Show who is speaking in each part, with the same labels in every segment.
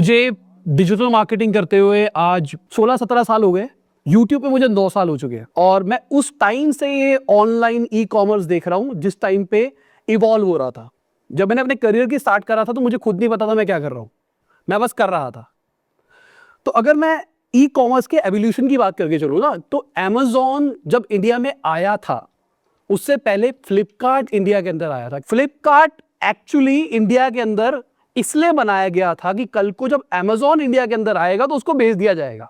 Speaker 1: मुझे digital marketing करते हुए आज 16-17 साल हो गए। यूट्यूब पे मुझे 9 साल हो चुके हैं और मैं उस टाइम से ये ऑनलाइन ई कॉमर्स देख रहा हूं जिस टाइम पे इवॉल्व हो रहा था। जब मैंने अपने करियर की स्टार्ट करा था तो मुझे खुद नहीं पता था मैं क्या कर रहा हूं, मैं बस कर रहा था। तो अगर मैं ई कॉमर्स के एवोल्यूशन की बात करके चलूं ना, तो Amazon जब इंडिया में आया था उससे पहले फ्लिपकार्ट इंडिया के अंदर आया था। फ्लिपकार्ट एक्चुअली इंडिया के अंदर इसलिए बनाया गया था कि कल को जब Amazon इंडिया के अंदर आएगा तो उसको बेच दिया जाएगा,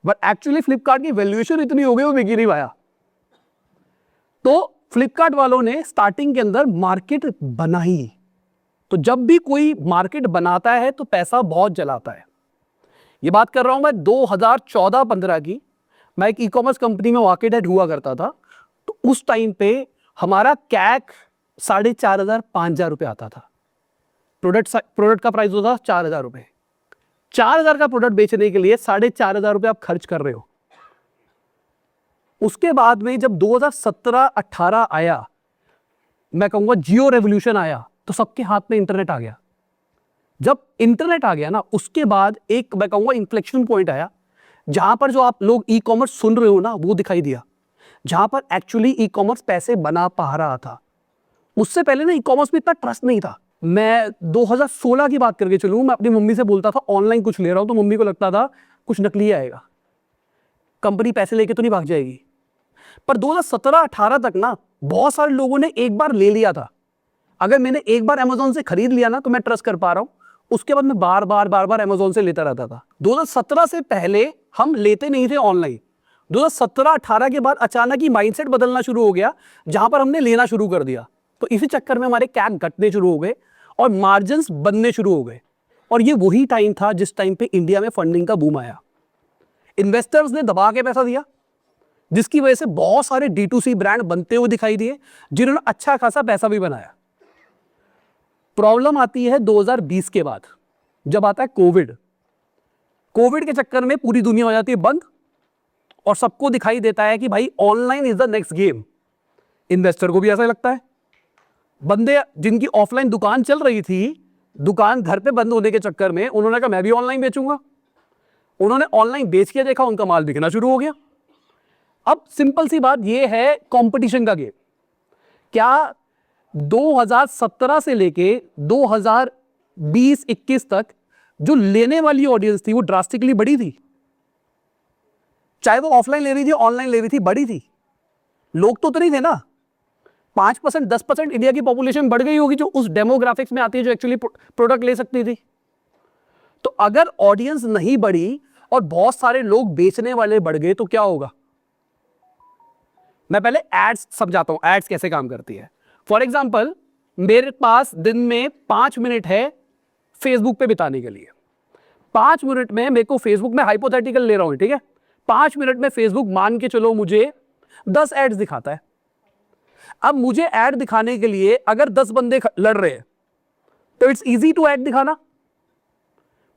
Speaker 1: बट एक्चुअली फ्लिपकार्ट की वैल्यूएशन इतनी हो गई वो बिक ही नहीं पाया। तो फ्लिपकार्ट वालों ने स्टार्टिंग के अंदर मार्केट बनाई। तो जब भी कोई मार्केट बनाता है तो पैसा बहुत जलाता है। ये बात कर रहा हूं मैं 2014-15 की। मैं एक ई कॉमर्स कंपनी में मार्केट हेड हुआ करता था। तो उस टाइम पे हमारा कैक 4,500-5,000 रुपए आता था। प्रोडक्ट का प्राइस होता था 4,000 रुपए। 4,000 का प्रोडक्ट बेचने के लिए 4,500 रुपए आप खर्च कर रहे हो। उसके बाद में जब 2017-18 आया, मैं कहूंगा जियो रेवोल्यूशन आया, तो सबके हाथ में इंटरनेट आ गया। जब इंटरनेट आ गया ना, उसके बाद एक मैं कहूंगा इन्फ्लेक्शन पॉइंट आया, जहां पर जो आप लोग ई कॉमर्स सुन रहे हो ना वो दिखाई दिया, जहां पर एक्चुअली ई कॉमर्स पैसे बना पा रहा था। उससे पहले ना ई कॉमर्स में इतना ट्रस्ट नहीं था। मैं 2016 की बात करके चलूं, मैं अपनी मम्मी से बोलता था ऑनलाइन कुछ ले रहा हूं, तो मम्मी को लगता था कुछ नकली आएगा, कंपनी पैसे लेके तो नहीं भाग जाएगी। पर 2017-18 तक ना बहुत सारे लोगों ने एक बार ले लिया था। अगर मैंने एक बार Amazon से खरीद लिया ना तो मैं ट्रस्ट कर पा रहा हूं, उसके बाद मैं बार बार Amazon से लेता रहता था। 2017 से पहले हम लेते नहीं थे ऑनलाइन। 2017-18 के बाद अचानक ही माइंडसेट बदलना शुरू हो गया, जहां पर हमने लेना शुरू कर दिया। तो इसी चक्कर में हमारे कैक घटने शुरू हो गए और मार्जिन्स बनने शुरू हो गए। और ये वही टाइम था जिस टाइम पे इंडिया में फंडिंग का बूम आया। इन्वेस्टर्स ने दबा के पैसा दिया, जिसकी वजह से बहुत सारे D2C ब्रांड बनते हुए दिखाई दिए, जिन्होंने अच्छा खासा पैसा भी बनाया। प्रॉब्लम आती है 2020 के बाद, जब आता है कोविड। कोविड के चक्कर में पूरी दुनिया हो जाती है बंद और सबको दिखाई देता है कि भाई online is the next game. Investor को भी ऐसा लगता है। बंदे जिनकी ऑफलाइन दुकान चल रही थी, दुकान घर पे बंद होने के चक्कर में उन्होंने कहा मैं भी ऑनलाइन बेचूंगा। उन्होंने ऑनलाइन बेच के देखा, उनका माल बिकना शुरू हो गया। अब सिंपल सी बात यह है, कंपटीशन का गेम। क्या 2017 से लेके 2020-21 तक जो लेने वाली ऑडियंस थी वो ड्रास्टिकली बढ़ी थी? चाहे वो ऑफलाइन ले रही थी ऑनलाइन ले रही थी, बढ़ी थी। लोग तो नहीं थे ना। 5% 10% इंडिया की पॉपुलेशन बढ़ गई होगी जो उस डेमोग्राफिक्स में आती है, जो एक्चुअली प्रोडक्ट ले सकती थी। तो अगर ऑडियंस नहीं बढ़ी और बहुत सारे लोग बेचने वाले बढ़ गए तो क्या होगा? मैं पहले एड्स समझाता हूं, एड्स कैसे काम करती है। फॉर एग्जाम्पल, मेरे पास दिन में 5 मिनट है फेसबुक पे बिताने के लिए। 5 मिनट में मेरे को फेसबुक में हाइपोथेटिकल ले रहा हूं, ठीक है। 5 मिनट में फेसबुक मान के चलो मुझे 10 एड्स दिखाता है। अब मुझे ऐड दिखाने के लिए अगर 10 बंदे लड़ रहे हैं तो इट्स इजी टू ऐड दिखाना।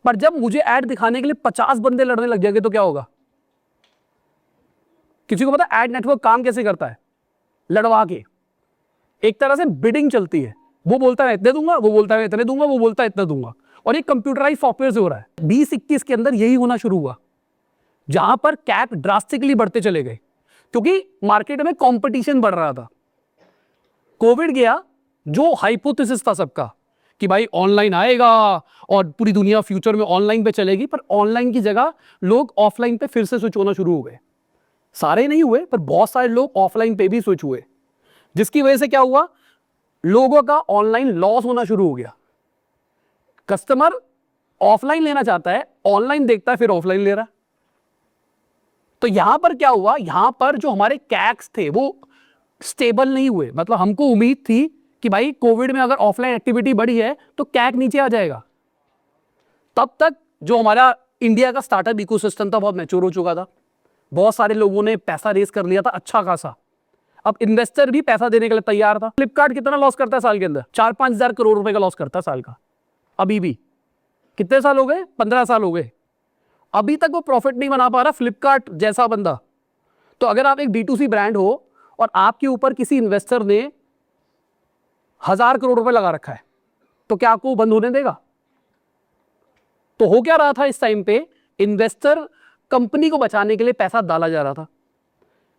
Speaker 1: पर जब मुझे ऐड दिखाने के लिए 50 बंदे लड़ने लग जाएंगे तो क्या होगा? किसी को पता ऐड नेटवर्क काम कैसे करता है? लड़वा के एक तरह से बिडिंग चलती है। वो बोलता है इतने दूंगा, वो बोलता है इतने दूंगा, वो बोलता है इतना दूंगा, और ये कंप्यूटराइज सॉफ्टवेयर से हो रहा है। 2021 के अंदर यही होना शुरू हुआ, जहां पर कैक ड्रास्टिकली बढ़ते चले गए क्योंकि मार्केट में कंपटीशन बढ़ रहा था। कोविड गया, जो हाइपोथेसिस था सबका कि भाई ऑनलाइन आएगा और पूरी दुनिया फ्यूचर में ऑनलाइन पे चलेगी, पर ऑनलाइन की जगह लोग ऑफलाइन पे फिर से स्विच होना शुरू हो गए। सारे नहीं हुए पर बहुत सारे लोग ऑफलाइन पे भी स्विच हुए, जिसकी वजह से क्या हुआ? लोगों का ऑनलाइन लॉस होना शुरू हो गया। कस्टमर ऑफलाइन लेना चाहता है, ऑनलाइन देखता है, फिर ऑफलाइन ले रहा है। तो यहां पर क्या हुआ? यहां पर जो हमारे कैक्स थे वो स्टेबल नहीं हुए। मतलब हमको उम्मीद थी कि भाई कोविड में अगर ऑफलाइन एक्टिविटी बढ़ी है तो कैक नीचे आ जाएगा। तब तक जो हमारा इंडिया का स्टार्टअप इकोसिस्टम था बहुत मैच्योर हो चुका था। बहुत सारे लोगों ने पैसा रेस कर लिया था अच्छा खासा। अब इन्वेस्टर भी पैसा देने के लिए तैयार था। फ्लिपकार्ट कितना लॉस करता है साल के अंदर? 4-5 हजार करोड़ रुपए का लॉस करता है साल का। अभी भी कितने साल हो गए? 15 साल हो गए, अभी तक वो प्रॉफिट नहीं बना पा रहा फ्लिपकार्ट जैसा बंदा। तो अगर आप एक D2C ब्रांड हो और आपके ऊपर किसी इन्वेस्टर ने 1,000 करोड़ रुपए लगा रखा है, तो क्या आपको बंद होने देगा? तो हो क्या रहा था इस टाइम पे, इन्वेस्टर कंपनी को बचाने के लिए पैसा डाला जा रहा था,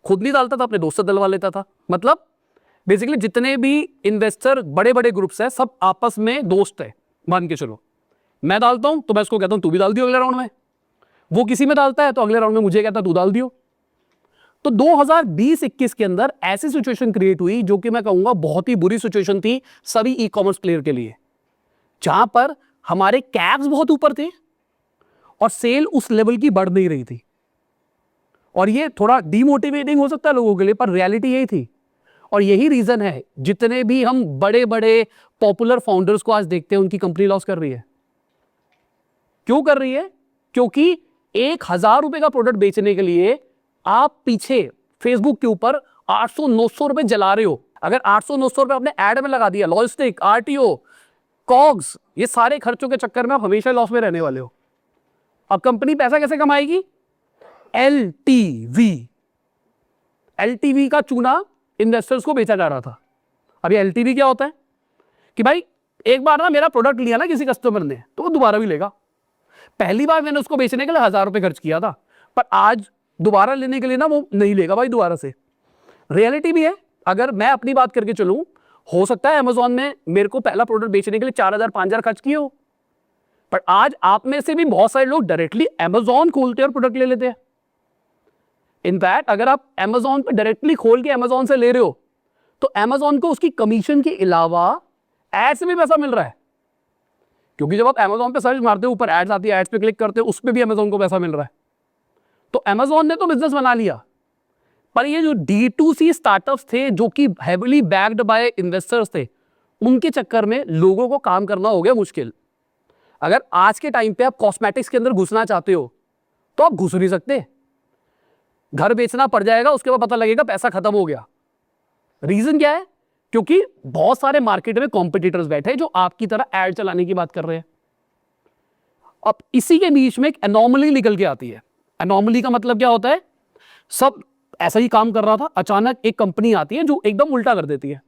Speaker 1: खुद नहीं डालता था, अपने दोस्त से डलवा लेता था। मतलब बेसिकली जितने भी इन्वेस्टर बड़े बड़े ग्रुप्स है सब आपस में दोस्त है, मान के चलो। मैं डालता हूं तो मैं उसको कहता हूं तू भी डाल दियो अगले राउंड में, वो किसी में डालता है तो अगले राउंड में मुझे कहता है तू डाल दियो। तो 2020-21 के अंदर ऐसी सिचुएशन क्रिएट हुई जो कि मैं कहूंगा बहुत ही बुरी सिचुएशन थी सभी ई कॉमर्स प्लेयर के लिए, जहां पर हमारे कैप्स बहुत ऊपर थे और सेल उस लेवल की बढ़ नहीं रही थी। और ये थोड़ा डीमोटिवेटिंग हो सकता है लोगों के लिए, पर रियलिटी यही थी। और यही रीजन है जितने भी हम बड़े बड़े पॉपुलर फाउंडर्स को आज देखते हैं उनकी कंपनी लॉस कर रही है। क्यों कर रही है? क्योंकि 1000 रुपए का प्रोडक्ट बेचने के लिए आप पीछे फेसबुक के ऊपर 800-900 रुपए जला रहे हो। अगर 800-900 रुपए आपने एड में लगा दिया, लॉजिस्टिक, आरटीओ, कॉग्स, ये सारे खर्चों के चक्कर में आप हमेशा लॉस में रहने वाले हो। अब कंपनी पैसा कैसे कमाएगी? एलटीवी, एलटीवी का चूना इन्वेस्टर्स को बेचा जा रहा था। अभी एलटीवी क्या होता है कि भाई एक बार ना मेरा प्रोडक्ट लिया ना किसी कस्टमर ने तो वो दोबारा भी लेगा। पहली बार मैंने उसको बेचने के लिए 1000 रुपए खर्च किया था, पर आज दोबारा लेने के लिए ना वो नहीं लेगा भाई दोबारा से। रियलिटी भी है। अगर मैं अपनी बात करके चलूं, हो सकता है अमेजोन में मेरे को पहला प्रोडक्ट बेचने के लिए 4000-5000 खर्च किए हो, पर आज आप में से भी बहुत सारे लोग डायरेक्टली अमेजोन खोलते हैं और प्रोडक्ट ले लेते हैं। इनफैक्ट अगर आप अमेजोन पे डायरेक्टली खोल के अमेजोन से ले रहे हो तो अमेजोन को उसकी कमीशन के अलावा एड से भी पैसा मिल रहा है, क्योंकि जब आप अमेजोन पे सर्च मारते हो ऊपर एड्स आती है, एड्स पे क्लिक करते हो, उस पे भी अमेजोन को पैसा मिल रहा है। तो अमेजोन ने तो बिजनेस बना लिया, पर ये जो D2C स्टार्टअप्स थे जो कि हेविली बैक्ड बाय इन्वेस्टर्स थे, उनके चक्कर में लोगों को काम करना हो गया मुश्किल। अगर आज के टाइम पे आप कॉस्मेटिक्स के अंदर घुसना चाहते हो तो आप घुस नहीं सकते, घर बेचना पड़ जाएगा, उसके बाद पता लगेगा पैसा खत्म हो गया। रीजन क्या है? क्योंकि बहुत सारे मार्केट में कॉम्पिटिटर्स बैठे हैं जो आपकी तरह एड चलाने की बात कर रहे हैं। अब इसी के बीच में एक एनॉमली निकल के आती है। एनॉमली का मतलब क्या होता है? सब ऐसा ही काम कर रहा था, अचानक एक कंपनी आती है जो एकदम उल्टा कर देती है।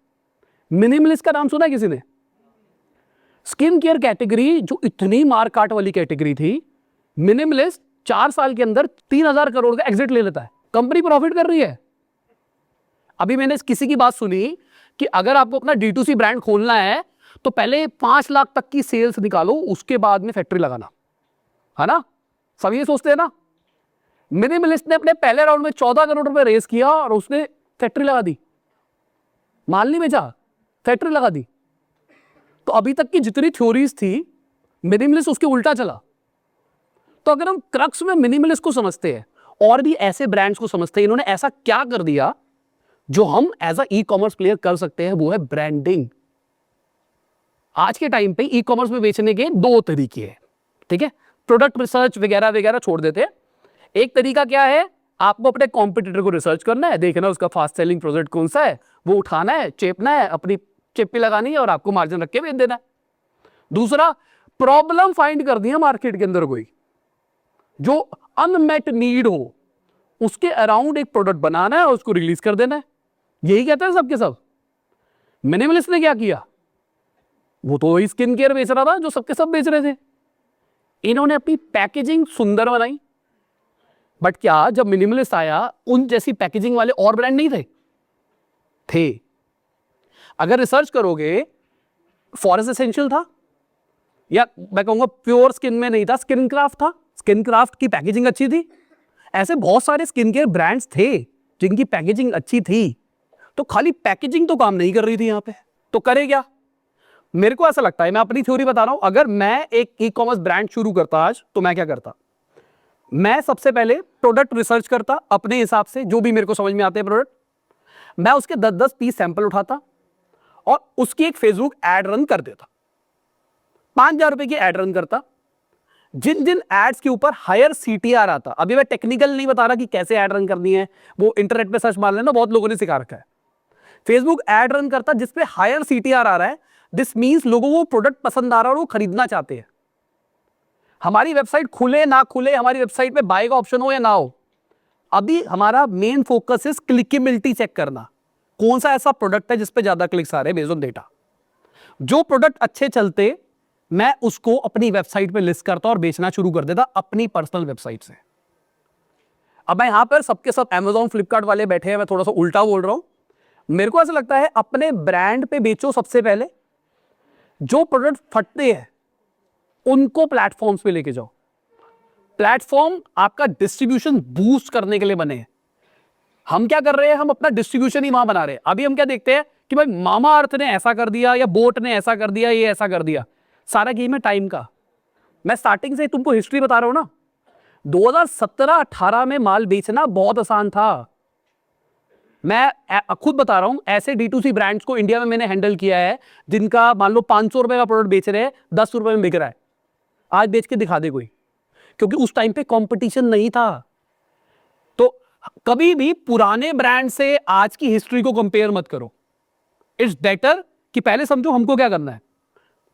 Speaker 1: मिनिमलिस्ट का नाम सुना है किसी ने? स्किन केयर कैटेगरी जो इतनी मार काट वाली कैटेगरी थी, मिनिमलिस्ट 4 साल के अंदर 3000 करोड़ का एग्जिट ले लेता है। कंपनी प्रॉफिट कर रही है। अभी मैंने किसी की बात सुनी कि अगर आपको अपना D2C ब्रांड खोलना है तो पहले 5 लाख तक की सेल्स निकालो, उसके बाद में फैक्ट्री लगाना, है ना? सब ये सोचते हैं ना। मिनिमलिस्ट ने अपने पहले राउंड में 14 करोड़ रुपए रेस किया और उसने फैक्ट्री लगा दी। माल नहीं बेचा, फैक्ट्री लगा दी। तो अभी तक की जितनी थ्योरीज थी, मिनिमलिस्ट उसके उल्टा चला। तो अगर हम क्रक्स में मिनिमलिस्ट को समझते हैं और भी ऐसे ब्रांड्स को समझते हैं, इन्होंने ऐसा क्या कर दिया जो हम as a e commerce player कर सकते हैं, वो है ब्रांडिंग। आज के टाइम पे ई कॉमर्स में बेचने के 2 तरीके हैं, ठीक है? प्रोडक्ट रिसर्च वगैरह वगैरह छोड़ देते हैं। एक तरीका क्या है? आपको अपने कॉम्पिटिटर को रिसर्च करना है, देखना उसका फास्ट सेलिंग प्रोडक्ट कौन सा है, वो उठाना है, चेपना है, अपनी चिप्पी लगानी है और आपको मार्जिन रख के बेच देना है। दूसरा, प्रॉब्लम फाइंड कर दिया मार्केट के अंदर कोई जो अनमेट नीड हो, उसके अराउंड एक प्रोडक्ट बनाना है और उसको रिलीज कर देना है। यही कहते हैं सबके सब। मिनिमलिस्ट ने क्या किया? वो तो वही स्किन केयर बेच रहा था जो सबके सब बेच रहे थे। इन्होंने अपनी पैकेजिंग सुंदर बनाई, बट क्या जब मिनिमलिस्ट आया उन जैसी पैकेजिंग वाले और ब्रांड नहीं थे? अगर रिसर्च करोगे, फॉरेस्ट एसेंशियल था, या मैं कहूंगा प्योर स्किन में नहीं था, स्किन क्राफ्ट था, स्किन क्राफ्ट की पैकेजिंग अच्छी थी। ऐसे बहुत सारे स्किन केयर ब्रांड्स थे जिनकी पैकेजिंग अच्छी थी। तो खाली पैकेजिंग तो काम नहीं कर रही थी यहां पे, तो करे क्या? मेरे को ऐसा लगता है, मैं अपनी थ्योरी बता रहा हूं, अगर मैं एक ई कॉमर्स ब्रांड शुरू करता आज, तो मैं क्या करता? मैं सबसे पहले प्रोडक्ट रिसर्च करता अपने हिसाब से, जो भी मेरे को समझ में आते हैं प्रोडक्ट, मैं उसके 10-10 पीस सैंपल उठाता और उसकी एक फेसबुक एड रन कर देता। 5000 रुपए की एड रन करता। जिन जिन एड्स के ऊपर हायर CTR आता, अभी मैं टेक्निकल नहीं बता रहा कि कैसे एड रन करनी है, वो इंटरनेट पे सर्च मार लेना, बहुत लोगों ने सिखा रखा है। फेसबुक एड रन करता जिसपे हायर CTR आ रहा है, दिस मींस लोगों को प्रोडक्ट पसंद आ रहा है और वो खरीदना चाहते हैं। हमारी वेबसाइट खुले ना खुले, हमारी वेबसाइट पे बाय का ऑप्शन हो या ना हो, अभी हमारा मेन फोकस है क्लिकेबिलिटी चेक करना। कौन सा ऐसा प्रोडक्ट है जिसपे ज्यादा क्लिक्स आ रहे हैं बेस्ड ऑन डेटा। जो प्रोडक्ट अच्छे चलते मैं उसको अपनी वेबसाइट पे लिस्ट करता और बेचना शुरू कर देता अपनी पर्सनल वेबसाइट से। अब मैं यहां पर सबके सब Amazon फ्लिपकार्ट वाले बैठे हैं, मैं थोड़ा सा उल्टा बोल रहा हूं। मेरे को ऐसा लगता है अपने ब्रांड पे बेचो सबसे पहले, जो प्रोडक्ट फटते हैं उनको प्लेटफॉर्म्स पे लेके जाओ। प्लेटफॉर्म आपका डिस्ट्रीब्यूशन बूस्ट करने के लिए बने हैं। हम क्या कर रहे हैं, हम अपना डिस्ट्रीब्यूशन ही वहां बना रहे हैं। अभी हम क्या देखते हैं कि भाई मामा अर्थ ने ऐसा कर दिया या बोट ने ऐसा कर दिया, ये ऐसा कर दिया। सारा गेम है टाइम का। मैं स्टार्टिंग से तुमको हिस्ट्री बता रहा हूं ना। 2017-18 में माल बेचना बहुत आसान था। मैं खुद बता रहा हूं, ऐसे D2C ब्रांड्स को इंडिया में मैंने हैंडल किया है जिनका मान लो 500 रुपए का प्रोडक्ट बेच रहे हैं, 10 रुपए में बिक रहा है। आज बेच के दिखा दे कोई, क्योंकि उस टाइम पे कंपटीशन नहीं था। तो कभी भी पुराने ब्रांड से आज की हिस्ट्री को कंपेयर मत करो। इट्स बेटर कि पहले समझो हमको क्या करना है।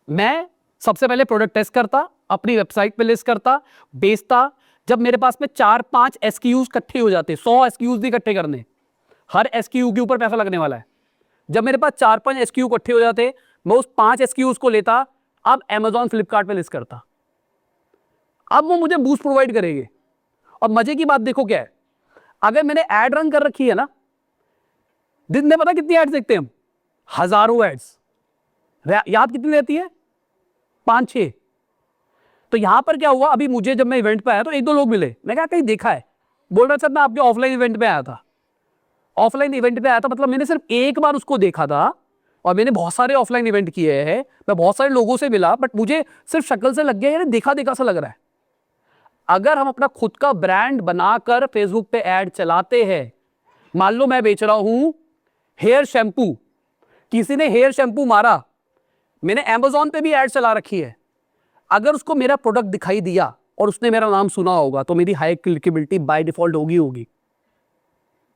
Speaker 1: मैं सबसे पहले प्रोडक्ट टेस्ट करता, अपनी वेबसाइट पे लिस्ट करता, बेचता। जब मेरे पास में 4-5 SKUs इकट्ठे हो जाते, 100 SKUs भी इकट्ठे करने, हर SKU के ऊपर पैसा लगने वाला है। जब मेरे पास 4-5 SKU इकट्ठे हो जाते, मैं उस 5 SKUs को लेता, अब Amazon फ्लिपकार्ट पे लिस्ट करता। अब वो मुझे बूस्ट प्रोवाइड करेंगे। और मजे की बात देखो क्या है, अगर मैंने एड रन कर रखी है ना, दिन में पता कितनी एड्स देखते हैं हम? हजारों एड्स। याद कितनी रहती है? 5-6। तो यहां पर क्या हुआ, अभी मुझे जब मैं इवेंट पे आया तो 1-2 लोग मिले। मैं कहा कहीं देखा है। बोल रहा सर मैं आपके ऑफलाइन इवेंट पे आया था। ऑफलाइन इवेंट पे आया था मतलब मैंने सिर्फ एक बार उसको देखा था, और मैंने बहुत सारे ऑफलाइन इवेंट किए हैं, मैं बहुत सारे लोगों से मिला, बट मुझे सिर्फ शक्ल से लग गया यार देखा देखा सा लग रहा है। अगर हम अपना खुद का ब्रांड बनाकर फेसबुक पे ऐड चलाते हैं, मान लो मैं बेच रहा हूं हेयर शैम्पू, किसी ने हेयर शैम्पू मारा, मैंने Amazon पे भी ऐड चला रखी है। अगर उसको मेरा प्रोडक्ट दिखाई दिया और उसने मेरा नाम सुना होगा तो मेरी हाई क्लिकेबिलिटी बाय डिफॉल्ट होगी।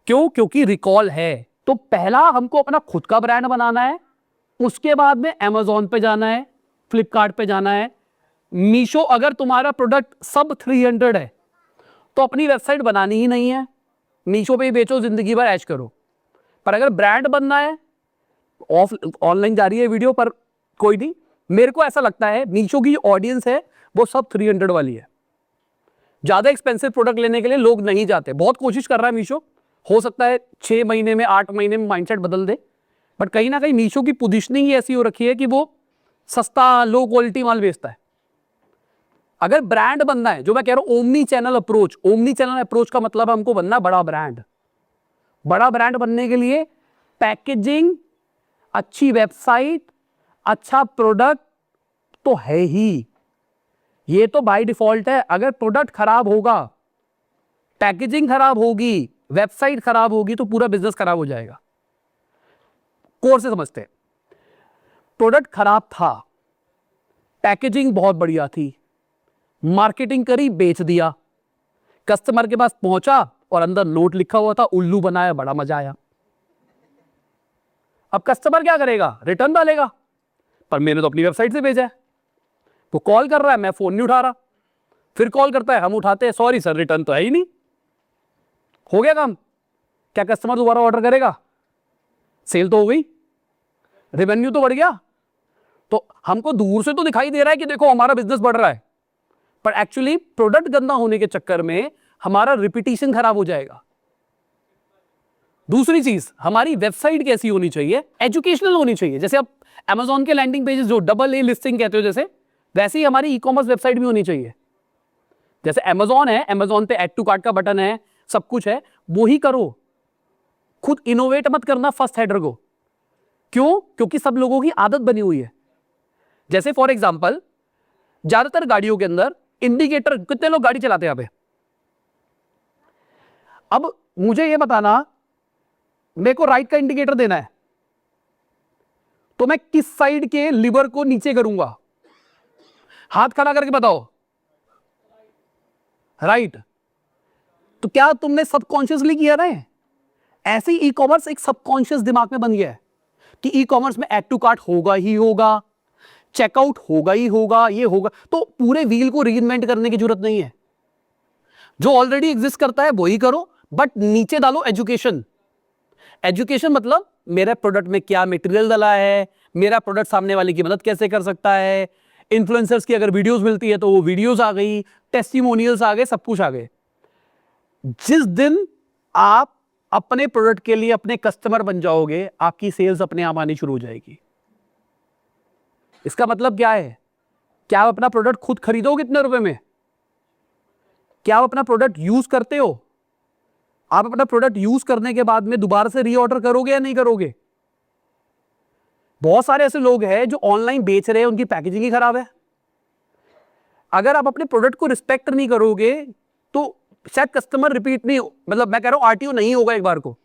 Speaker 1: क्यों? क्योंकि रिकॉल है। तो पहला हमको अपना खुद का ब्रांड बनाना है, उसके बाद में Amazon पे जाना है, फ्लिपकार्ट पे जाना है, मीशो। अगर तुम्हारा प्रोडक्ट सब 300 है तो अपनी वेबसाइट बनानी ही नहीं है, मीशो पे ही बेचो, जिंदगी भर ऐश करो। पर अगर ब्रांड बनना है, ऑनलाइन जा रही है वीडियो पर कोई नहीं, मेरे को ऐसा लगता है मीशो की ऑडियंस है वो सब 300 वाली है। ज्यादा एक्सपेंसिव प्रोडक्ट लेने के लिए लोग नहीं जाते। बहुत कोशिश कर रहा है मीशो, हो सकता है 6 महीने में 8 महीने में माइंडसेट बदल दे, बट कहीं ना कहीं मीशो की पोजीशनिंग ही ऐसी हो रखी है कि वो सस्ता लो क्वालिटी माल बेचता है। अगर ब्रांड बनना है, जो मैं कह रहा हूं omni channel approach, omni channel approach का मतलब हमको बनना बड़ा ब्रांड। बड़ा ब्रांड बनने के लिए पैकेजिंग, अच्छी वेबसाइट, अच्छा प्रोडक्ट तो है ही, ये तो बाय डिफॉल्ट है। अगर प्रोडक्ट खराब होगा, पैकेजिंग खराब होगी, वेबसाइट खराब होगी तो पूरा बिजनेस खराब हो जाएगा। कोर से समझते हैं। प्रोडक्ट खराब था, पैकेजिंग बहुत बढ़िया थी, मार्केटिंग करी, बेच दिया, कस्टमर के पास पहुंचा और अंदर नोट लिखा हुआ था, उल्लू बनाया, बड़ा मजा आया। अब कस्टमर क्या करेगा? रिटर्न डालेगा, पर मैंने तो अपनी वेबसाइट से भेजा है। वो कॉल कर रहा है, मैं फोन नहीं उठा रहा, फिर कॉल करता है, हम उठाते हैं, सॉरी सर रिटर्न तो है ही नहीं। हो गया काम। क्या कस्टमर दोबारा ऑर्डर करेगा? सेल तो हो गई, रेवेन्यू तो बढ़ गया। तो हमको दूर से तो दिखाई दे रहा है कि देखो हमारा बिजनेस बढ़ रहा है, पर एक्चुअली प्रोडक्ट गंदा होने के चक्कर में हमारा रिपीटेशन खराब हो जाएगा। दूसरी चीज, हमारी वेबसाइट कैसी होनी चाहिए? एजुकेशनल होनी चाहिए। जैसे आप Amazon के लैंडिंग पेजेस जो AA लिस्टिंग कहते हो, जैसे वैसे ही हमारी ई-कॉमर्स वेबसाइट भी होनी चाहिए। जैसे Amazon है, Amazon पे ऐड टू कार्ट का बटन है, सब कुछ है, वो ही करो। खुद इनोवेट मत करना फर्स्ट हेडर को। क्यों? क्योंकि सब लोगों की आदत बनी हुई है। जैसे फॉर एग्जांपल, ज्यादातर गाड़ियों के अंदर इंडिकेटर, कितने लोग गाड़ी चलाते हैं यहां पे? अब मुझे ये बताना, मेरे को राइट का इंडिकेटर देना है तो मैं किस साइड के लीवर को नीचे करूंगा? हाथ खड़ा करके बताओ। राइट। तो क्या तुमने सबकॉन्शियसली किया ना? ऐसे ही ई-कॉमर्स एक सबकॉन्शियस दिमाग में बन गया है कि ई-कॉमर्स में ऐड टू कार्ट होगा ही होगा, चेकआउट होगा ही होगा, ये होगा। तो पूरे व्हील को रीइन्वेंट करने की जरूरत नहीं है। जो ऑलरेडी एग्जिस्ट करता है वही करो, बट नीचे डालो एजुकेशन। एजुकेशन मतलब मेरे प्रोडक्ट में क्या मटेरियल डला है, मेरा प्रोडक्ट सामने वाले की मदद कैसे कर सकता है, इन्फ्लुएंसर्स की अगर वीडियोस मिलती है तो वो वीडियोस आ गई, टेस्टिमोनियल्स आ गए, सब कुछ आ गए। जिस दिन आप अपने प्रोडक्ट के लिए अपने कस्टमर बन जाओगे, आपकी सेल्स अपने आप आनी शुरू हो जाएगी। इसका मतलब क्या है? क्या आप अपना प्रोडक्ट खुद खरीदोगे कितने रुपए में? क्या आप अपना प्रोडक्ट यूज करते हो? आप अपना प्रोडक्ट यूज करने के बाद में दोबारा से रीऑर्डर करोगे या नहीं करोगे? बहुत सारे ऐसे लोग हैं जो ऑनलाइन बेच रहे हैं, उनकी पैकेजिंग ही खराब है। अगर आप अपने प्रोडक्ट को रिस्पेक्ट नहीं करोगे तो शायद कस्टमर रिपीट नहीं, मतलब मैं कह रहा हूं आरटीओ नहीं होगा एक बार को,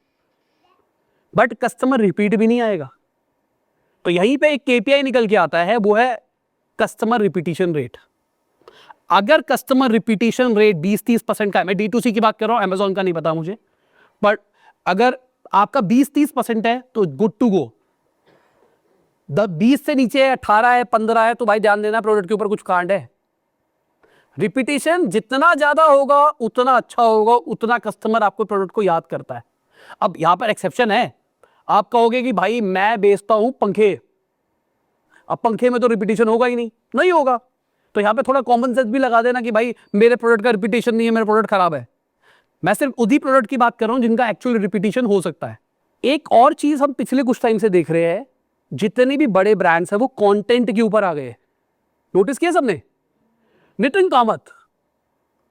Speaker 1: बट कस्टमर रिपीट भी नहीं आएगा। तो यहीं पे एक केपीआई निकल के आता है, वो है कस्टमर रिपीटिशन रेट। अगर कस्टमर रिपीटिशन रेट 20-30% का है, मैं D2C की बात कर रहा हूं, Amazon का नहीं पता मुझे, बट अगर आपका 20-30% है तो गुड टू गो। 20 से नीचे है, 18 है, 15 है, तो भाई ध्यान देना प्रोडक्ट के ऊपर कुछ कांड है। रिपीटिशन जितना ज्यादा होगा उतना अच्छा होगा, उतना कस्टमर आपको प्रोडक्ट को याद करता है। अब यहां पर एक्सेप्शन है, आप कहोगे कि भाई मैं बेचता हूं पंखे, अब पंखे में तो रिपीटिशन होगा ही नहीं होगा, तो यहां पे थोड़ा कॉमन सेंस भी लगा देना कि भाई मेरे प्रोडक्ट का रिपीटिशन नहीं है, मेरा प्रोडक्ट खराब है। मैं सिर्फ उसी प्रोडक्ट की बात कर रहा हूं जिनका एक्चुअल रिपीटिशन हो सकता है। एक और चीज हम पिछले कुछ टाइम से देख रहे हैं, जितने भी बड़े ब्रांड्स हैं वो कंटेंट के ऊपर आ गए। नोटिस किया सबने? नितिन कामत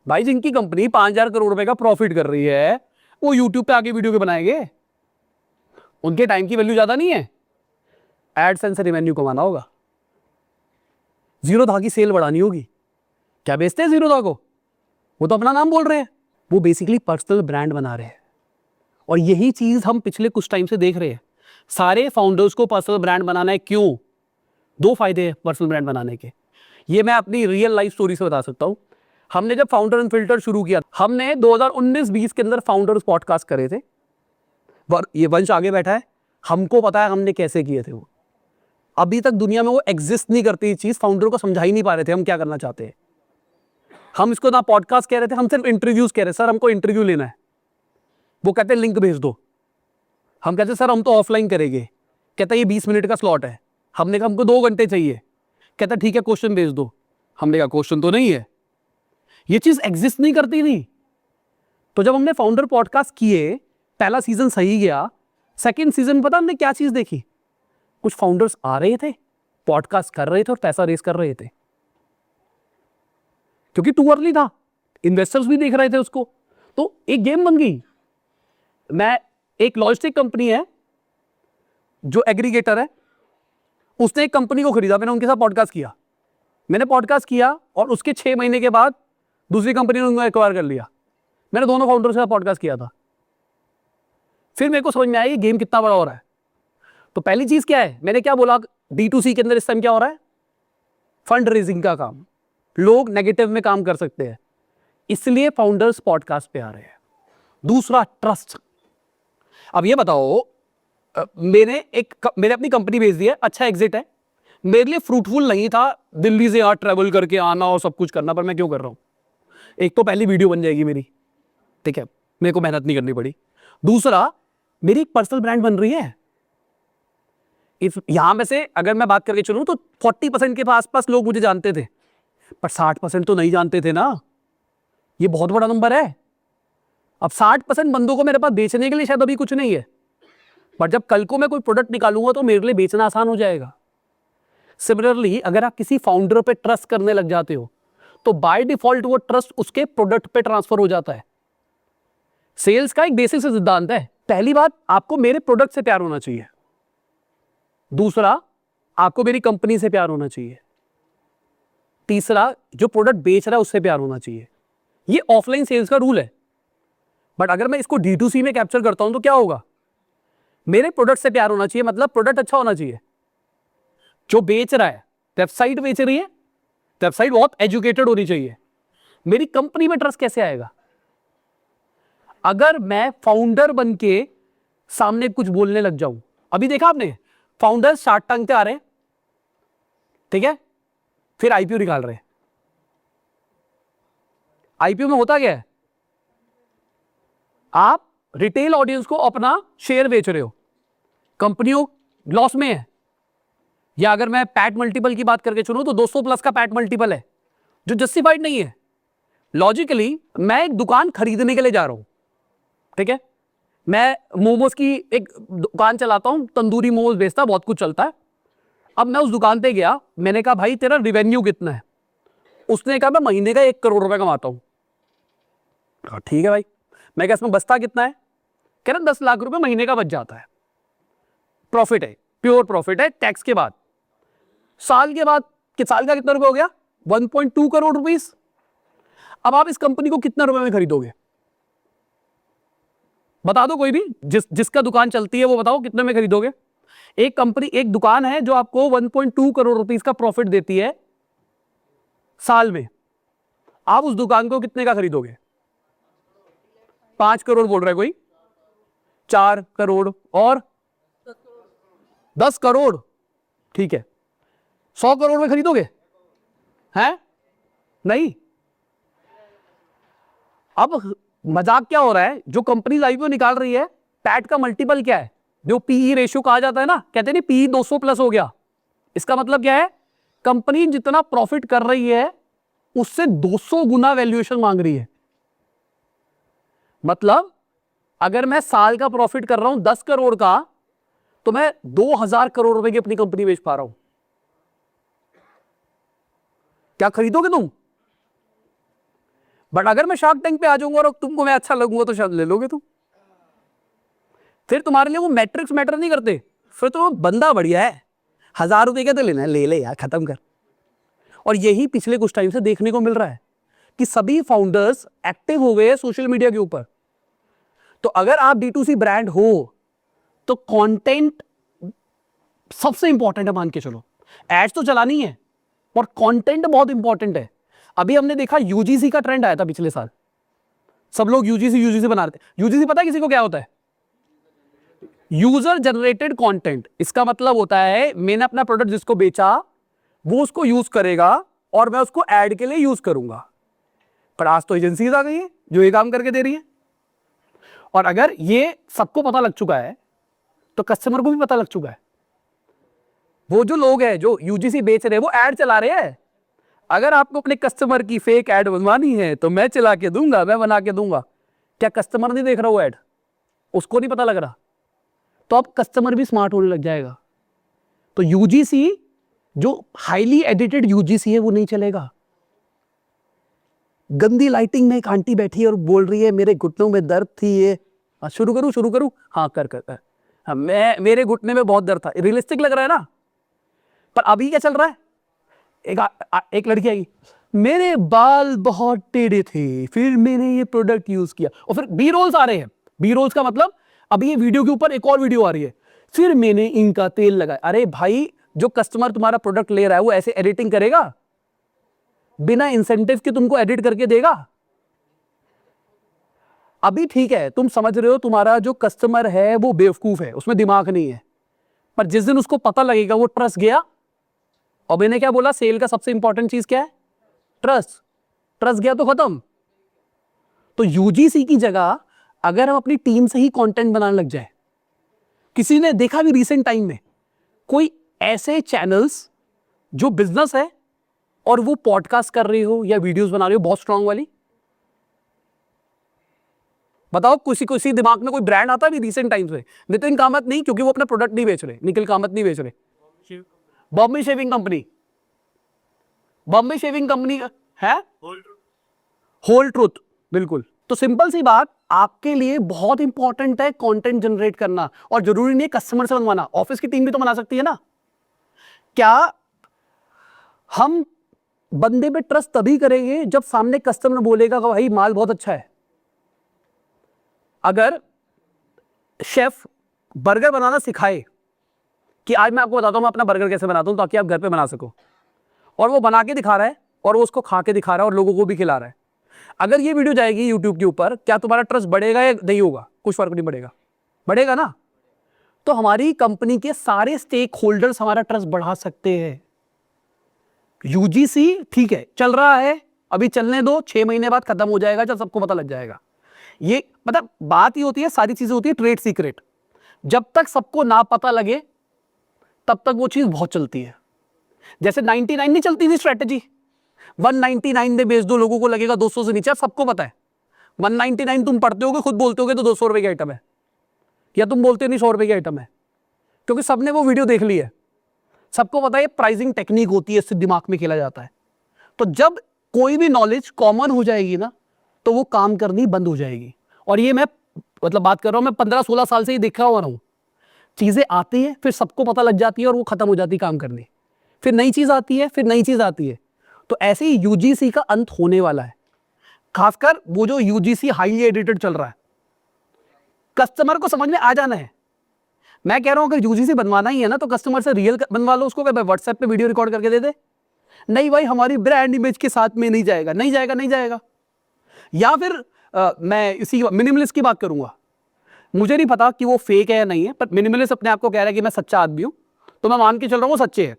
Speaker 1: भाई, जिनकी कंपनी 5,000 करोड़ रुपए का प्रॉफिट कर रही है, वो यूट्यूब पे आके वीडियो के बनाएंगे। उनके टाइम की वैल्यू ज्यादा नहीं है, एडसेंस से रेवेन्यू कमाना होगा, जीरोधा की सेल बढ़ानी होगी। क्या बेचते हैं जीरोधा को? वो तो अपना नाम बोल रहे हैं, वो बेसिकली पर्सनल ब्रांड बना रहे हैं। और यही चीज हम पिछले कुछ टाइम से देख रहे हैं, सारे फाउंडर्स को पर्सनल ब्रांड बनाना है। क्यों? 2 फायदे हैं पर्सनल ब्रांड बनाने के। ये मैं अपनी रियल लाइफ स्टोरी से बता सकता हूं। हमने जब फाउंडर अनफिल्टर्ड शुरू किया, हमने 2019-20 के अंदर फाउंडर्स पॉडकास्ट करे थे। ये वंश आगे बैठा है, हमको पता है हमने कैसे किए थे वो। अभी तक दुनिया में वो एग्जिस्ट नहीं करती चीज, फाउंडर को समझा ही नहीं पा रहे थे हम क्या करना चाहते हैं। हम इसको ना पॉडकास्ट कह रहे थे, हम सिर्फ इंटरव्यूज कह रहे, सर हमको इंटरव्यू लेना है। वो कहते हैं लिंक भेज दो। हम कहते सर हम तो ऑफलाइन करेंगे। कहता ये 20 मिनट का स्लॉट है। हमने कहा हमको 2 घंटे चाहिए। कहता ठीक है क्वेश्चन भेज दो। हमने कहा क्वेश्चन तो नहीं है, ये चीज एग्जिस्ट नहीं करती थी। तो जब हमने फाउंडर पॉडकास्ट किए, पहला सीजन सही गया, सेकंड सीजन पता हमने क्या चीज देखी? कुछ फाउंडर्स आ रहे थे, पॉडकास्ट कर रहे थे और पैसा रेस कर रहे थे, क्योंकि टू अर्ली था, इन्वेस्टर्स भी देख रहे थे उसको, तो एक गेम बन गई। एक लॉजिस्टिक कंपनी है जो एग्रीगेटर है, उसने एक कंपनी को खरीदा, मैंने उनके साथ पॉडकास्ट किया। मैंने पॉडकास्ट किया और उसके 6 महीने के बाद दूसरी कंपनी ने उनको एक्वायर कर लिया। मैंने दोनों फाउंडर्स के साथ पॉडकास्ट किया था। फिर मेरे को समझ में आया ये गेम कितना बड़ा हो रहा है। तो पहली चीज क्या है, मैंने क्या बोला, D2C के अंदर इस टाइम क्या हो रहा है? फंड रेजिंग का काम। लोग नेगेटिव में काम कर सकते हैं, इसलिए फाउंडर्स पॉडकास्ट पे आ रहे हैं। दूसरा, ट्रस्ट। अब ये बताओ, मैंने अपनी कंपनी भेज दी है, अच्छा एग्जिट है, मेरे लिए फ्रूटफुल नहीं था दिल्ली से यहाँ ट्रेवल करके आना और सब कुछ करना, पर मैं क्यों कर रहा हूं? एक तो पहली वीडियो बन जाएगी मेरी, ठीक है, मेरे को मेहनत नहीं करनी पड़ी। दूसरा, मेरी एक पर्सनल ब्रांड बन रही है। यहां में से अगर मैं बात करके चलूं तो 40% के आसपास लोग मुझे जानते थे, पर 60% तो नहीं जानते थे ना। ये बहुत बड़ा नंबर है। अब 60% बंदों को मेरे पास बेचने के लिए शायद अभी कुछ नहीं है, पर जब कल को मैं कोई प्रोडक्ट निकालूंगा तो मेरे लिए बेचना आसान हो जाएगा। सिमिलरली, अगर आप किसी फाउंडर पे ट्रस्ट करने लग जाते हो तो बाय डिफॉल्ट वो ट्रस्ट उसके प्रोडक्ट पे ट्रांसफर हो जाता है। सेल्स का एक बेसिक से सिद्धांत है, पहली बात, आपको मेरे प्रोडक्ट से प्यार होना चाहिए। दूसरा, आपको मेरी कंपनी से प्यार होना चाहिए। तीसरा, जो प्रोडक्ट बेच रहा है उससे प्यार होना चाहिए। ये ऑफलाइन सेल्स का रूल है, बट अगर मैं इसको D2C में कैप्चर करता हूं तो क्या होगा? मेरे प्रोडक्ट से प्यार होना चाहिए, मतलब प्रोडक्ट अच्छा होना चाहिए। जो बेच रहा है, वेबसाइट बेच रही है, वेबसाइट बहुत एजुकेटेड होनी चाहिए। मेरी कंपनी में ट्रस्ट कैसे आएगा? अगर मैं फाउंडर बन के सामने कुछ बोलने लग जाऊं, अभी देखा आपने फाउंडर शार्क टैंक पे आ रहे हैं, ठीक है, फिर आईपीओ निकाल रहे हैं। आईपीओ में होता क्या है? आप रिटेल ऑडियंस को अपना शेयर बेच रहे हो, कंपनियों लॉस में है, या अगर मैं पैट मल्टीपल की बात करके चुनूं तो 200 प्लस का पैट मल्टीपल है जो जस्टिफाइड नहीं है। लॉजिकली मैं एक दुकान खरीदने के लिए जा रहा हूं, ठीक है, मैं मोमोज की एक दुकान चलाता हूं, तंदूरी मोमोज बेचता, बहुत कुछ चलता है। अब मैं उस दुकान पे गया, मैंने कहा भाई तेरा रिवेन्यू कितना है? उसने कहा मैं महीने का 1 करोड़ रुपए कमाता हूं। ठीक है भाई। मैं कहा इसमें बचता कितना है? कह रहा 10 लाख रुपए महीने का बच जाता है। प्रॉफिट है, प्योर प्रॉफिट है टैक्स के बाद। साल के बाद साल का कितना रुपए हो गया? 1.2 करोड़ रुपीस। अब आप इस कंपनी को कितना रुपए में खरीदोगे? बता दो कोई भी, जिसका दुकान चलती है वो बताओ कितने में खरीदोगे? एक कंपनी, एक दुकान है जो आपको 1.2 करोड़ रुपीस का प्रॉफिट देती है साल में, आप उस दुकान को कितने का खरीदोगे? 5 करोड़ बोल रहा है कोई, 4 करोड़ और 10 करोड़, ठीक है, 100 करोड़ में खरीदोगे? हैं? नहीं। अब मजाक क्या हो रहा है? जो कंपनी आईपीओ निकाल रही है, पैट का मल्टीपल क्या है? जो पीई रेशियो कहा जाता है ना, कहते हैं नहीं पीई 200 प्लस हो गया। इसका मतलब क्या है? कंपनी जितना प्रॉफिट कर रही है उससे 200 गुना वैल्यूएशन मांग रही है। मतलब अगर मैं साल का प्रॉफिट कर रहा हूं 10 करोड़ का, तो मैं 2000 करोड़ रुपए की अपनी कंपनी बेच पा रहा हूं। क्या खरीदोगे तुम? बट अगर मैं शार्क टैंक पे आ जाऊंगा और तुमको मैं अच्छा लगूंगा तो शायद ले लोगे तुम। फिर तुम्हारे लिए वो मैट्रिक्स मैटर नहीं करते, फिर तो बंदा बढ़िया है, 1000 रुपए का तो लेना है, ले ले यार, खत्म कर। और यही पिछले कुछ टाइम से देखने को मिल रहा है कि सभी फाउंडर्स एक्टिव हो गए सोशल मीडिया के ऊपर। तो अगर आप D2C ब्रांड हो तो कंटेंट सबसे इंपॉर्टेंट है, मान के चलो। एड्स तो चलानी है और कंटेंट बहुत इंपॉर्टेंट है। अभी हमने देखा यूजीसी का ट्रेंड आया था पिछले साल, सब लोग यूजीसी बना रहे थे। यूजीसी पता है किसी को क्या होता है? User generated content. इसका मतलब होता है मैंने अपना प्रोडक्ट जिसको बेचा वो उसको यूज करेगा और मैं उसको ऐड के लिए यूज करूंगा। पर आज तो एजेंसीज आ गई है जो ये काम करके दे रही है। और अगर ये सबको पता लग चुका है तो कस्टमर को भी पता लग चुका है। वो जो लोग हैं जो यूजीसी बेच रहे हैं वो ऐड चला रहे हैं। अगर आपको अपने कस्टमर की फेक ऐड बनवानी है तो मैं चला के दूंगा, मैं बना के दूंगा। क्या कस्टमर नहीं देख रहा वो ऐड? उसको नहीं पता लग रहा? तो अब कस्टमर भी स्मार्ट होने लग जाएगा। तो यूजीसी जो हाईली एडिटेड यूजीसी है वो नहीं चलेगा। गंदी लाइटिंग में एक आंटी बैठी है और बोल रही है मेरे घुटनों में दर्द थी, ये शुरू करूं? हाँ कर। हाँ, मेरे घुटने में बहुत दर्द था। रियलिस्टिक लग रहा है ना? पर अभी क्या चल रहा है? एक लड़की आएगी, मेरे बाल बहुत टेढ़े थे, फिर मैंने ये प्रोडक्ट यूज किया। और फिर बी रोल्स आ रहे हैं। बी रोल्स का मतलब अभी ये वीडियो के ऊपर एक और वीडियो आ रही है, फिर मैंने इनका तेल लगाया। अरे भाई, जो कस्टमर तुम्हारा प्रोडक्ट ले रहा है वो ऐसे एडिटिंग करेगा? बिना इंसेंटिव के तुमको एडिट करके देगा? अभी ठीक है, तुम समझ रहे हो तुम्हारा जो कस्टमर है वो बेवकूफ है, उसमें दिमाग नहीं है। पर जिस दिन उसको पता लगेगा, वो ट्रस्ट गया। और मैंने क्या बोला, सेल का सबसे इंपॉर्टेंट चीज क्या है? ट्रस्ट। ट्रस्ट गया तो खत्म। तो यूजीसी की जगह अगर हम अपनी टीम से ही कंटेंट बनाने लग जाए। किसी ने देखा भी रिसेंट टाइम में कोई ऐसे चैनल्स जो बिजनेस है और वो पॉडकास्ट कर रही हो या वीडियोस बना रही हो बहुत स्ट्रांग वाली? बताओ, किसी दिमाग में कोई ब्रांड आता भी रिसेंट टाइम्स में? नितिन कामत नहीं, क्योंकि वो अपना प्रोडक्ट नहीं बेच रहे। निखिल कामत नहीं बेच रहे। Bombay shaving company, Bombay shaving company है होल ट्रूथ, बिल्कुल। तो सिंपल सी बात, आपके लिए बहुत इंपॉर्टेंट है कंटेंट जनरेट करना। और जरूरी नहीं है कस्टमर से बनवाना, ऑफिस की टीम भी तो बना सकती है ना। क्या हम बंदे पे ट्रस्ट तभी करेंगे जब सामने कस्टमर बोलेगा कि भाई माल बहुत अच्छा है। अगर शेफ बर्गर बनाना सिखाए कि आज मैं आपको बताता हूं मैं अपना बर्गर कैसे बनाता हूं ताकि आप घर पे बना सको, और वो बना के दिखा रहा है और वो उसको खा के दिखा रहा है और लोगों को भी खिला रहा है, अगर ये वीडियो जाएगी यूट्यूब के ऊपर, क्या तुम्हारा ट्रस्ट बढ़ेगा या नहीं होगा? कुछ फर्क नहीं पड़ेगा, बढ़ेगा ना। तो हमारी कंपनी के सारे स्टेक होल्डर्स हमारा ट्रस्ट बढ़ा सकते हैं। यूजीसी ठीक है चल रहा है, अभी चलने दो, 6 महीने बाद खत्म हो जाएगा जब सबको पता लग जाएगा। ये मतलब बात ही होती है, सारी चीजें होती है ट्रेड सीक्रेट। जब तक सबको ना पता लगे तब तक वो चीज बहुत चलती है। जैसे 99 नहीं चलती थी स्ट्रेटेजी, 199 में बेच दो, लोगों को लगेगा 200 से नीचे। सबको पता है 199 तुम पढ़ते होगे, खुद बोलते होगे तो 200 रुपए की आइटम है, या तुम बोलते नहीं 100 रुपए की आइटम है, क्योंकि सबने वो वीडियो देख ली है, सबको पता है प्राइसिंग टेक्निक होती है, इससे दिमाग में खेला जाता है। तो जब कोई भी नॉलेज कॉमन हो जाएगी ना, तो वो काम करनी बंद हो जाएगी। और ये मैं मतलब बात कर रहा हूं, मैं 15-16 साल से ही देखा हुआ हूं। चीजें आती है, फिर सबको पता लग जाती है और वो खत्म हो जाती है काम करनी, फिर नई चीज आती है, फिर नई चीज आती है। तो ऐसे ही यूजीसी का अंत होने वाला है, खासकर वो जो यूजीसी हाईली एडिटेड चल रहा है, कस्टमर को समझ में आ जाना है। मैं कह रहा हूं अगर यूजीसी बनवाना ही है ना, तो कस्टमर से रियल बनवा लो उसको, व्हाट्सएप पे वीडियो रिकॉर्ड करके दे दे। नहीं भाई हमारी ब्रांड इमेज के साथ में नहीं जाएगा, नहीं जाएगा, नहीं जाएगा। या फिर मैं इसी मिनिमलिस्ट की बात करूंगा। मुझे नहीं पता कि वो फेक है या नहीं है, पर मिनिमलिस्ट अपने आप को कह रहा है कि मैं सच्चा आदमी हूं, तो मैं मान के चल रहा हूं वो सच्चे है।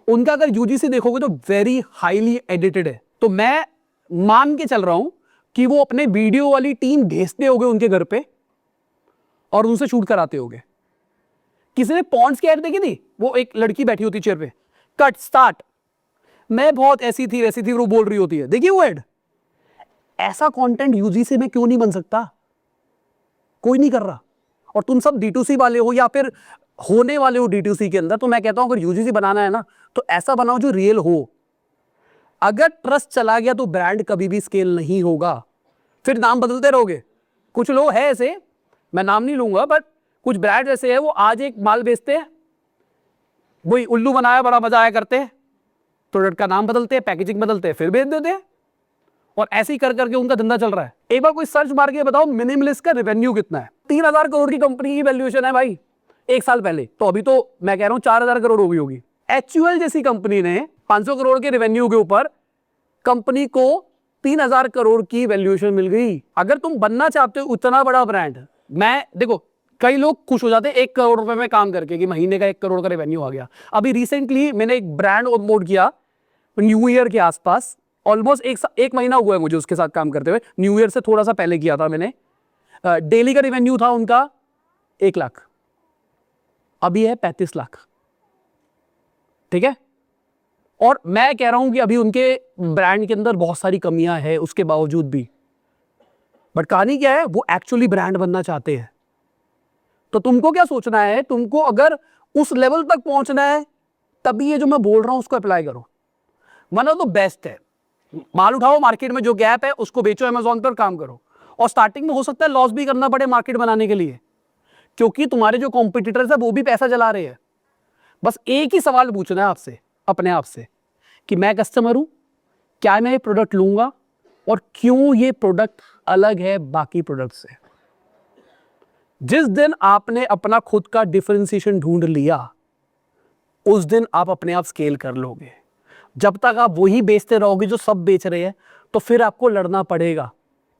Speaker 1: उनका अगर यूजीसी देखोगे तो वेरी हाईली एडिटेड है। तो मैं मान के चल रहा हूं कि वो अपने वीडियो वाली टीम भेजते होंगे उनके घर पे और उनसे शूट कराते होंगे। किसी ने पॉन्ड्स की ऐड देखी थी? वो एक लड़की बैठी होती चेयर पे, कट स्टार्ट, मैं बहुत ऐसी थी वैसी थी, वो बोल रही होती है, देखिए वो ऐड। ऐसा कंटेंट यूजीसी में क्यों नहीं बन सकता? कोई नहीं कर रहा। और तुम सब D2C वाले हो या फिर होने वाले हो D2C के अंदर, तो मैं कहता हूं अगर यूजीसी बनाना है ना, तो ऐसा बनाओ जो रियल हो। अगर ट्रस्ट चला गया तो ब्रांड कभी भी स्केल नहीं होगा, फिर नाम बदलते रहोगे। कुछ लोग हैं ऐसे, मैं नाम नहीं लूंगा, बट कुछ ब्रांड ऐसे है, वो आज एक माल बेचते हैं, वही उल्लू बनाया बड़ा मजा आया करते हैं, प्रोडक्ट का नाम बदलते हैं, पैकेजिंग बदलते हैं, फिर बेच देते हैं, और ऐसे ही कर करके उनका धंधा चल रहा है। एक बार कोई सर्च मार के बताओ मिनिमलिस्ट का रेवेन्यू कितना है? 3000 करोड़ की कंपनी की वैल्यूएशन है भाई, एक साल पहले। तो अभी तो मैं कह रहा हूं 4000 करोड़ हो गई होगी। HUL जैसी कंपनी ने 500 करोड़ के रेवेन्यू के ऊपर कंपनी को 3000 करोड़ की वैल्यूएशन मिल गई। अगर तुम बनना चाहते हो उतना बड़ा ब्रांड, मैं देखो कई लोग खुश हो जाते हैं 1 करोड़ रुपए में काम करके कि महीने का 1 करोड़ का रेवेन्यू आ गया। अभी रिसेंटली मैंने एक ब्रांड ऑनबोर्ड किया न्यू ईयर के आसपास, ऑलमोस्ट एक महीना हुआ है मुझे उसके साथ काम करते हुए, न्यू ईयर से थोड़ा सा पहले किया था मैंने। डेली का रेवेन्यू था उनका 1 लाख, अभी है 35 लाख। ठीक है, और मैं कह रहा हूं कि अभी उनके ब्रांड के अंदर बहुत सारी कमियां हैं उसके बावजूद भी, बट कहानी क्या है, वो एक्चुअली ब्रांड बनना चाहते हैं। तो तुमको क्या सोचना है, तुमको अगर उस लेवल तक पहुंचना है तभी ये जो मैं बोल रहा हूं उसको अप्लाई करो, वरना तो बेस्ट है माल उठाओ, मार्केट में जो गैप है उसको बेचो, अमेज़न पर काम करो। और स्टार्टिंग में हो सकता है लॉस भी करना पड़े मार्केट बनाने के लिए, क्योंकि तुम्हारे जो कॉम्पिटिटर्स है वो भी पैसा जला रहे हैं। बस एक ही सवाल पूछना है आपसे, अपने आप से, कि मैं कस्टमर हूं, क्या मैं ये प्रोडक्ट लूंगा और क्यों ये प्रोडक्ट अलग है बाकी प्रोडक्ट से। जिस दिन आपने अपना खुद का डिफरेंशिएशन ढूंढ लिया, उस दिन आप अपने आप स्केल कर लोगे। जब तक आप वही बेचते रहोगे जो सब बेच रहे हैं, तो फिर आपको लड़ना पड़ेगा,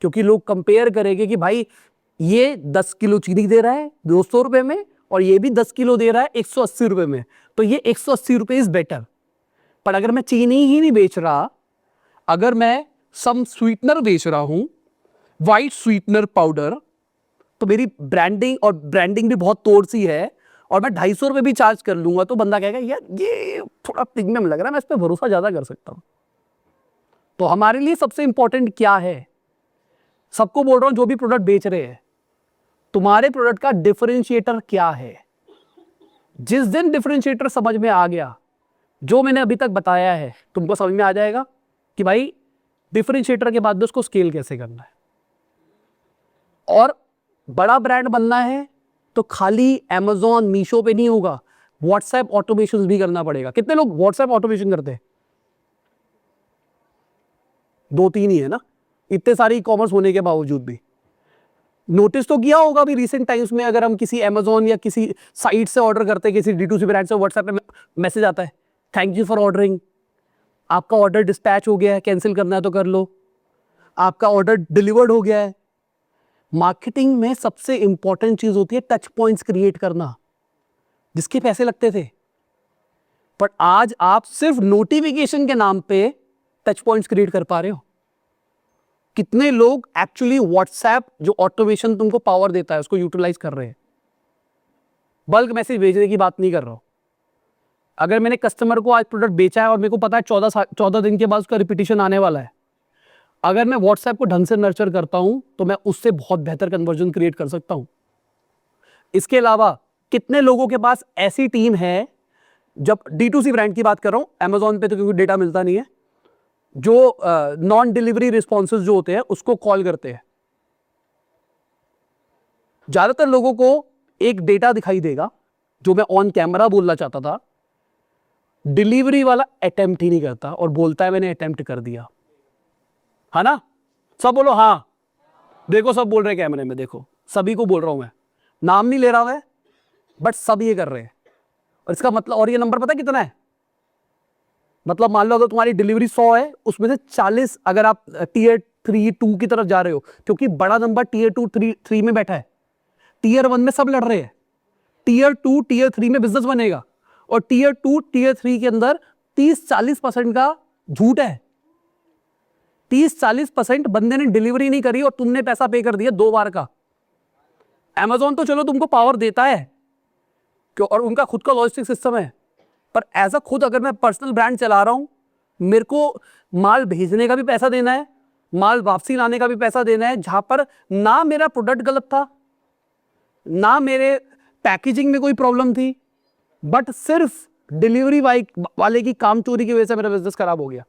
Speaker 1: क्योंकि लोग कंपेयर करेंगे कि भाई ये 10 किलो चीनी दे रहा है 200 रुपए में और ये भी 10 किलो दे रहा है 180 रुपए में, तो ये 180 रुपए इज बेटर। पर अगर मैं चीनी ही नहीं बेच रहा, अगर मैं सम स्वीटनर बेच रहा हूं, व्हाइट स्वीटनर पाउडर, तो मेरी ब्रांडिंग भी बहुत तोड़ सी है, और मैं 250 रुपए भी चार्ज कर लूंगा, तो बंदा कहेगा यार ये थोड़ा प्रीमियम लग रहा है, मैं इस पर भरोसा ज्यादा कर सकता हूं। तो हमारे लिए सबसे इंपॉर्टेंट क्या है, सबको बोल रहा हूं जो भी प्रोडक्ट बेच रहे हैं, तुम्हारे प्रोडक्ट का डिफरेंशिएटर क्या है। जिस दिन डिफरेंशिएटर समझ में आ गया, जो मैंने अभी तक बताया है, तुमको समझ में आ जाएगा कि भाई डिफरेंशिएटर के बाद उसको स्केल कैसे करना है। और बड़ा ब्रांड बनना है तो खाली Amazon मीशो पे नहीं होगा, व्हाट्सएप ऑटोमेशन भी करना पड़ेगा। कितने लोग व्हाट्सएप ऑटोमेशन करते हैं? 2-3 ही है ना, इतने सारे ई कॉमर्स होने के बावजूद भी। नोटिस तो किया होगा अभी रिसेंट टाइम्स में, अगर हम किसी Amazon या किसी साइट से ऑर्डर करते हैं, किसी D2C ब्रांड से, व्हाट्सएप पे मैसेज आता है, थैंक यू फॉर ऑर्डरिंग, आपका ऑर्डर डिस्पैच हो गया है, कैंसिल करना है तो कर लो, आपका ऑर्डर डिलीवर्ड हो गया है। मार्केटिंग में सबसे इंपॉर्टेंट चीज होती है टच पॉइंट्स क्रिएट करना, जिसके पैसे लगते थे। पर आज आप सिर्फ नोटिफिकेशन के नाम पे टच पॉइंट्स क्रिएट कर पा रहे हो? कितने लोग एक्चुअली व्हाट्सएप जो ऑटोमेशन तुमको पावर देता है उसको यूटिलाइज कर रहे हैं? बल्क मैसेज भेजने की बात नहीं कर रहा हूं, अगर मैंने कस्टमर को आज प्रोडक्ट बेचा है और मेरे को पता है 14 दिन के बाद उसका रिपीटिशन आने वाला है, अगर मैं व्हाट्सएप को ढंग से नर्चर करता हूं तो मैं उससे बहुत बेहतर कन्वर्जन क्रिएट कर सकता हूं। इसके अलावा कितने लोगों के पास ऐसी टीम है, जब D2C ब्रांड की बात कर रहा हूं, Amazon पे तो क्योंकि डेटा मिलता नहीं है, जो नॉन डिलीवरी रिस्पॉन्सेज जो होते हैं उसको कॉल करते हैं। ज्यादातर लोगों को एक डेटा दिखाई देगा जो मैं ऑन कैमरा बोलना चाहता था, डिलीवरी वाला अटेम्प्ट ही नहीं करता और बोलता है मैंने अटेम्प्ट कर दिया, है ना? सब बोलो हाँ। देखो सब बोल रहे हैं कैमरे में, देखो सभी को बोल रहा हूं मैं, नाम नहीं ले रहा मैं, बट सब ये कर रहे हैं। और इसका मतलब, और ये नंबर पता कितना है? मतलब मान लो अगर तुम्हारी डिलीवरी 100 है, उसमें से 40 अगर आप टीयर 3 2 की तरफ जा रहे हो, क्योंकि बड़ा नंबर टीयर 2 3 में बैठा है। टीयर 1 में सब लड़ रहे हैं, टीयर 2 टीयर 3 में बिजनेस बनेगा, और टीयर 2 टीयर 3 के अंदर 30-40% का झूठ है। 30-40% बंदे ने डिलीवरी नहीं करी और तुमने पैसा पे कर दिया 2 बार का। Amazon तो चलो तुमको पावर देता है क्यों, और उनका खुद का लॉजिस्टिक सिस्टम है, पर ऐसा खुद अगर मैं पर्सनल ब्रांड चला रहा हूं, मेरे को माल भेजने का भी पैसा देना है, माल वापसी लाने का भी पैसा देना है, जहां पर ना मेरा प्रोडक्ट गलत था, ना मेरे पैकेजिंग में कोई प्रॉब्लम थी, बट सिर्फ डिलीवरी वाले की काम चोरी की वजह से मेरा बिजनेस खराब हो गया।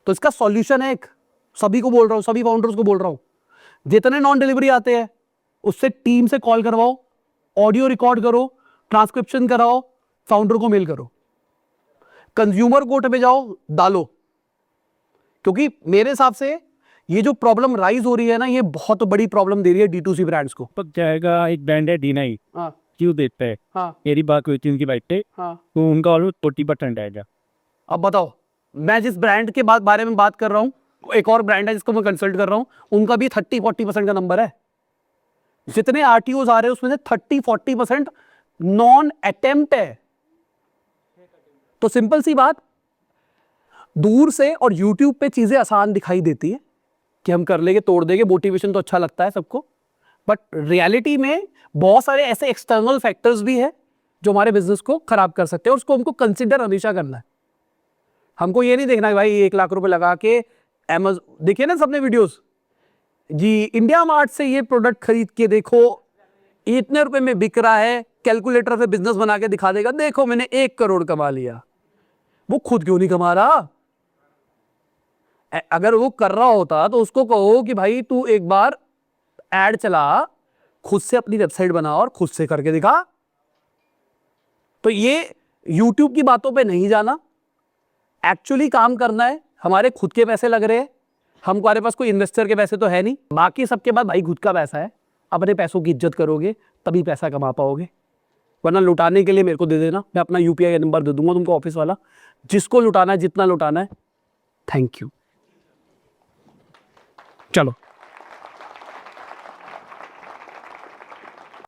Speaker 1: तो इसका सॉल्यूशन है एक, सभी को बोल रहा हूं, सभी फाउंडर्स को बोल रहा हूं, जितने नॉन डिलीवरी आते हैं उससे टीम से कॉल करवाओ, ऑडियो रिकॉर्ड करो, ट्रांसक्रिप्शन कराओ, फाउंडर को मेल करो, कंज्यूमर कोर्ट में जाओ, डालो। क्योंकि मेरे हिसाब से ये जो प्रॉब्लम राइज हो रही है ना, ये बहुत बड़ी प्रॉब्लम दे रही है D2C ब्रांड्स को।
Speaker 2: पक जाएगा। एक ब्रांड है D9,
Speaker 1: हाँ
Speaker 2: क्यों देता है?
Speaker 1: हाँ
Speaker 2: मेरी बात हुई थी उनकी बाइक पे,
Speaker 1: हाँ।
Speaker 2: तो उनका ऑलमोस्ट 40% आएगा।
Speaker 1: अब बताओ, मैं जिस ब्रांड के बारे में बात कर रहा हूं, एक और ब्रांड है जिसको मैं कंसल्ट कर रहा हूं, उनका भी 30-40% का नंबर है। जितने RTOs आ रहे हैं उसमें से 30-40% नॉन अटेम्प्ट है। तो सिंपल सी बात, दूर से और YouTube पे चीजें आसान दिखाई देती है कि हम कर लेंगे, तोड़ देंगे, मोटिवेशन तो अच्छा लगता है सबको, बट रियलिटी में बहुत सारे ऐसे एक्सटर्नल फैक्टर्स भी है जो हमारे बिजनेस को खराब कर सकते हैं, और उसको हमको कंसिडर हमेशा करना है। हमको ये नहीं देखना कि भाई 1 लाख रुपए लगा के Amazon, देखिए ना सबने वीडियोस जी, इंडिया मार्ट से ये प्रोडक्ट खरीद के देखो, इतने रुपए में बिक रहा है, कैलकुलेटर से बिजनेस बना के दिखा देगा, देखो मैंने 1 करोड़ कमा लिया। वो खुद क्यों नहीं कमा रहा? अगर वो कर रहा होता तो उसको कहो कि भाई तू एक बार एड चला, खुद से अपनी वेबसाइट बना और खुद से करके दिखा। तो ये YouTube की बातों पे नहीं जाना, एक्चुअली काम करना है। हमारे खुद के पैसे लग रहे हैं, हमारे पास कोई इन्वेस्टर के पैसे तो है नहीं, बाकी सबके बाद भाई खुद का पैसा है। अपने पैसों की इज्जत करोगे तभी पैसा कमा पाओगे, वरना लुटाने के लिए मेरे को दे देना, मैं अपना UPI नंबर दे दूंगा तुमको, ऑफिस वाला, जिसको लुटाना है, जितना लुटाना है। Thank you. चलो।